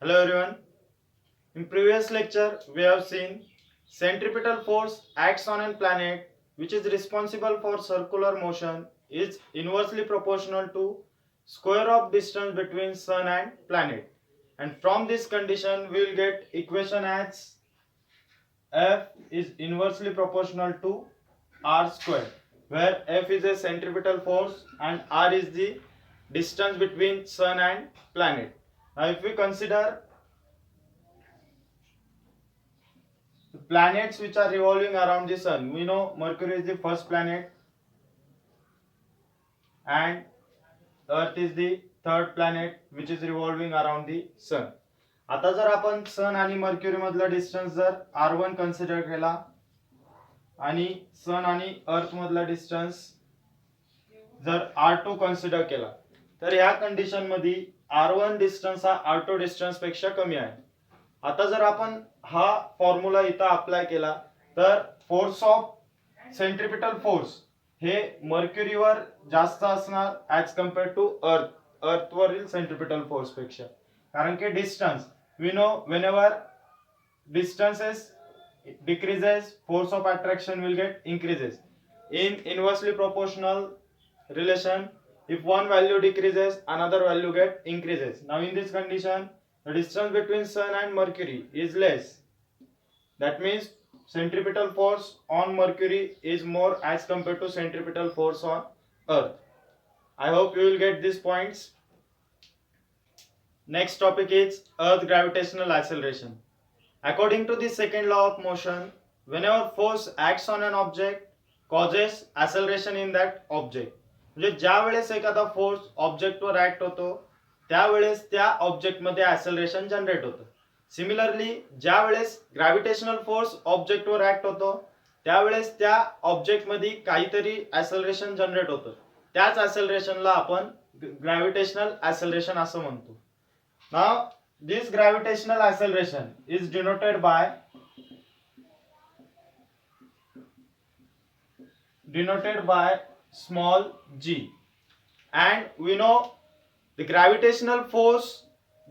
Hello everyone. In previous lecture we have seen centripetal force acts on a planet which is responsible for circular motion is inversely proportional to square of distance between sun and planet. And from this condition we will get equation as F is inversely proportional to R square, where F is a centripetal force and R is the distance between sun and planet. Now if we consider the planets which are revolving around the sun, we know Mercury is the first planet and Earth is the third planet which is revolving around the sun. आता जर आपण सन आणि mercury मधला distance जर R1 consider केला आणि सन आणि अर्थ मधला डिस्टन्स जर R2 कन्सिडर केला तर ह्या कंडिशन मध्ये R1 डिस्टन्स हा R2 डिस्टन्स पेक्षा कमी आहे. आता जर आपण हा फॉर्म्युला इथं अप्लाय केला तर फोर्स ऑफ सेंट्रिपिटल फोर्स हे मर्क्युरीवर जास्त असणार ॲज कम्पेअर टू अर्थवरील सेंट्रिपिटल फोर्स पेक्षा, कारण की distance we know whenever distances decreases force of attraction will get increases in inversely proportional relation. If one value decreases another value get increases. Now in this condition the distance between sun and mercury is less, that means centripetal force on mercury is more as compared to centripetal force on earth. I hope you will get these points. Next topic is earth gravitational acceleration. According to the second law of motion, whenever force acts on an object causes acceleration in that object. म्हणजे ज्या वेळेस एखादा force ऑब्जेक्टवर act होतो त्यावेळेस त्या object मध्ये acceleration generate होतं. Similarly ज्या वेळेस ग्रॅव्हिटेशनल फोर्स ऑब्जेक्टवर ऍक्ट होतो त्यावेळेस त्या ऑब्जेक्ट मध्ये काहीतरी ऍक्सेलरेशन जनरेट होतं. त्याच ऍक्सेलरेशनला आपण ग्रॅव्हिटेशनल ऍक्सेलरेशन असं म्हणतो. नाव this gravitational acceleration is denoted by small g, and we know the gravitational force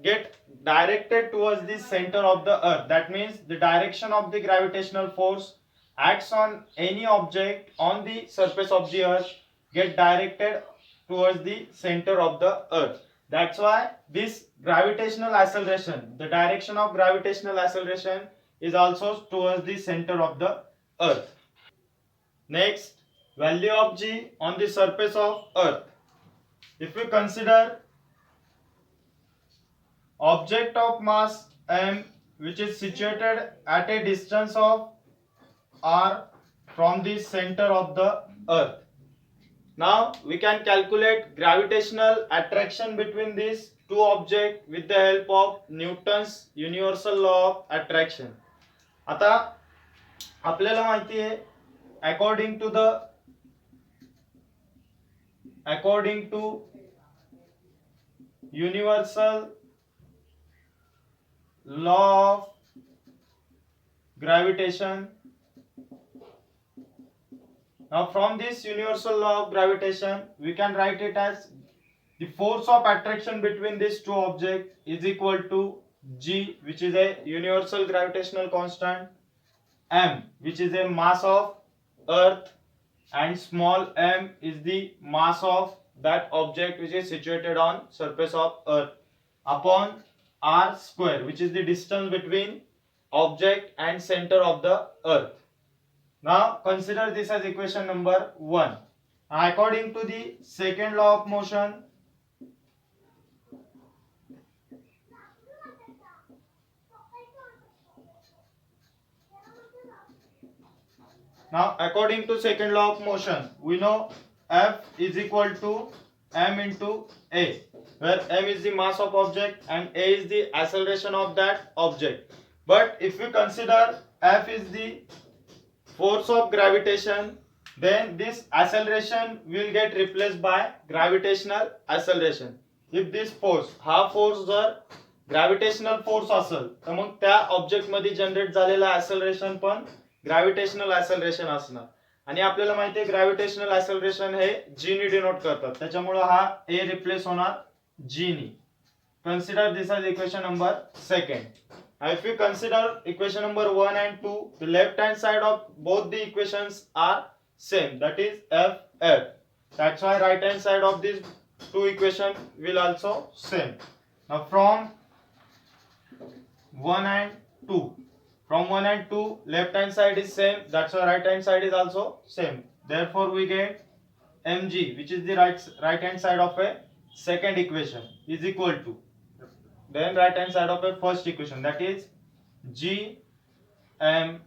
get directed towards the center of the earth. That means the direction of the gravitational force acts on any object on the surface of the earth get directed towards the center of the earth. That's why this gravitational acceleration, the direction of gravitational acceleration is also towards the center of the earth. Next, value of g on the surface of earth. If we consider object of mass m which is situated at a distance of r from the center of the earth. Now we can calculate gravitational attraction between these two objects with the help of Newton's universal law of attraction. आता आपल्याला माहिती आहे according to universal law of gravitation. Now from this universal law of gravitation we can write it as the force of attraction between these two objects is equal to g, which is a universal gravitational constant, m which is a mass of earth, and small m is the mass of that object which is situated on surface of earth, upon r square which is the distance between object and center of the earth. Now consider this as equation number 1. According to the second law of motion, we know F is equal to m into a, where m is the mass of object and a is the acceleration of that object. But if we consider F is the force of gravitation, then this acceleration will get replaced by gravitational acceleration. If this force हा force जर gravitational force असेल तर मग त्या object मध्ये generate झालेला acceleration पण gravitational acceleration असणार. आणि आपल्याला माहिती आहे ग्रॅव्हिटेशनल ऍक्सेलरेशन हे जी नी डिनोट करतात, त्याच्यामुळे हा ए रिप्लेस होणार जी नी. consider this as equation number second. Now if we consider equation number 1 and 2, the left hand side of both the equations are same, that is f f. That's why right hand side of these two equation will also same. Now from 1 and 2, from 1 and 2 left hand side is same, that's why right hand side is also same. Therefore we get mg, which is the right hand side of a second equation, is equal to then right hand side of a first equation, that is g m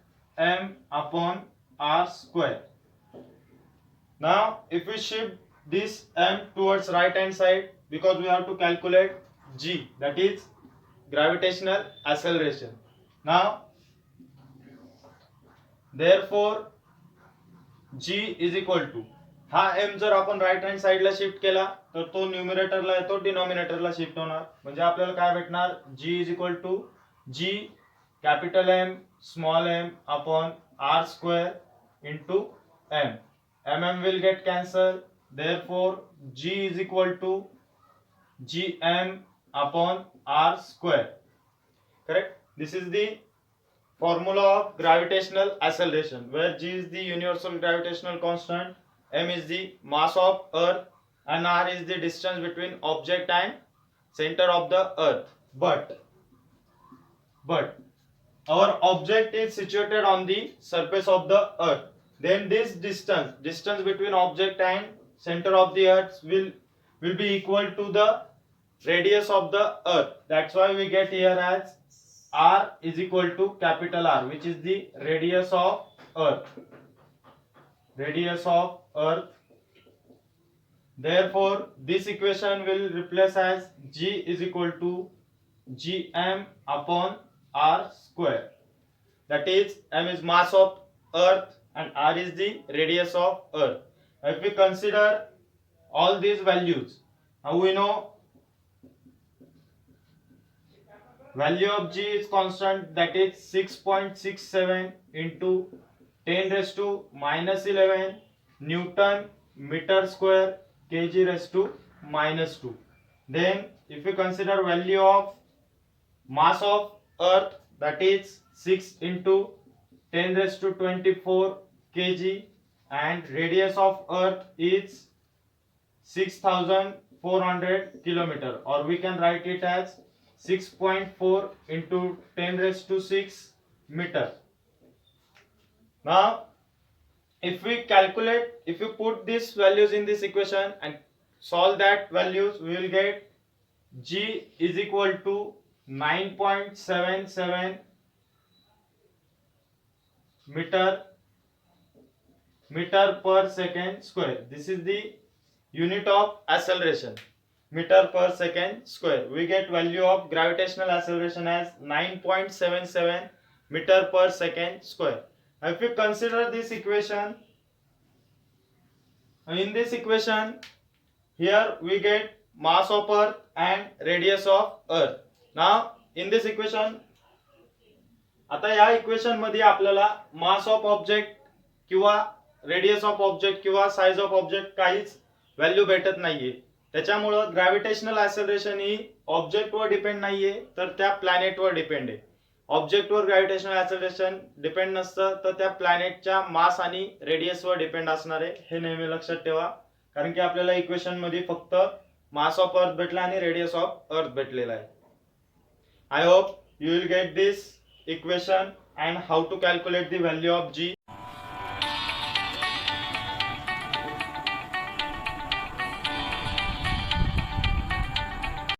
upon r square. Now if we shift this m towards right hand side, because we have to calculate g, that is gravitational acceleration. Now therefore g is equal to, हा m जर आपण right hand साइडला shift केला तर तो न्यूमरेटरला येतो, डिनॉमिनेटरला shift होणार, म्हणजे आपल्याला काय भेटणार, g is equal to g capital M small m upon r square into m. mm will get cancelled, therefore g is equal to gm upon r square. Correct? This is the formula of gravitational acceleration, where g is the universal gravitational constant, m is the mass of earth, and r is the distance between object and center of the earth. But our object is situated on the surface of the earth, then this distance between object and center of the earth will be equal to the radius of the earth. That's why we get here as r is equal to capital R, which is the radius of earth. Therefore this equation will replace as g is equal to gm upon r square, that is m is mass of earth and r is the radius of earth. If we consider all these values, now we know value of g is constant, that is 6.67 into 10 raised to minus 11 Newton meter square kg raised to minus 2. Then if we consider value of mass of earth, that is 6 into 10 raised to 24 kg, and radius of earth is 6400 kilometer, or we can write it as 6.4 into 10 raised to 6 meter. Now if we put these values in this equation and solve that values, we will get g is equal to 9.77 meter per second square. This is the unit of acceleration, meter per second square. We get value of gravitational acceleration as 9.77 meter per second square. If we consider this equation, in this equation here we get mass of earth and radius of earth. Now in this equation, आता या equation मध्ये आपल्याला mass of object किंवा radius of object किंवा size of object काहीच value भेटत नाहीये. त्याच्यामुळे ग्रॅव्हिटेशनल ऍक्सेलरेशन ही ऑब्जेक्टवर डिपेंड नाहीये, तर त्या प्लॅनेटवर डिपेंड आहे. ऑब्जेक्टवर ग्रॅव्हिटेशनल ऍक्सेलरेशन डिपेंड नसतं, तर त्या प्लॅनेटच्या मास आणि रेडियसवर डिपेंड असणार आहे. हे नेहमी लक्षात ठेवा, कारण की आपल्याला इक्वेशन मध्ये फक्त मास ऑफ अर्थ भेटला आणि रेडियस ऑफ अर्थ भेटलेला आहे. I hope you will get this equation and how to calculate the value of g.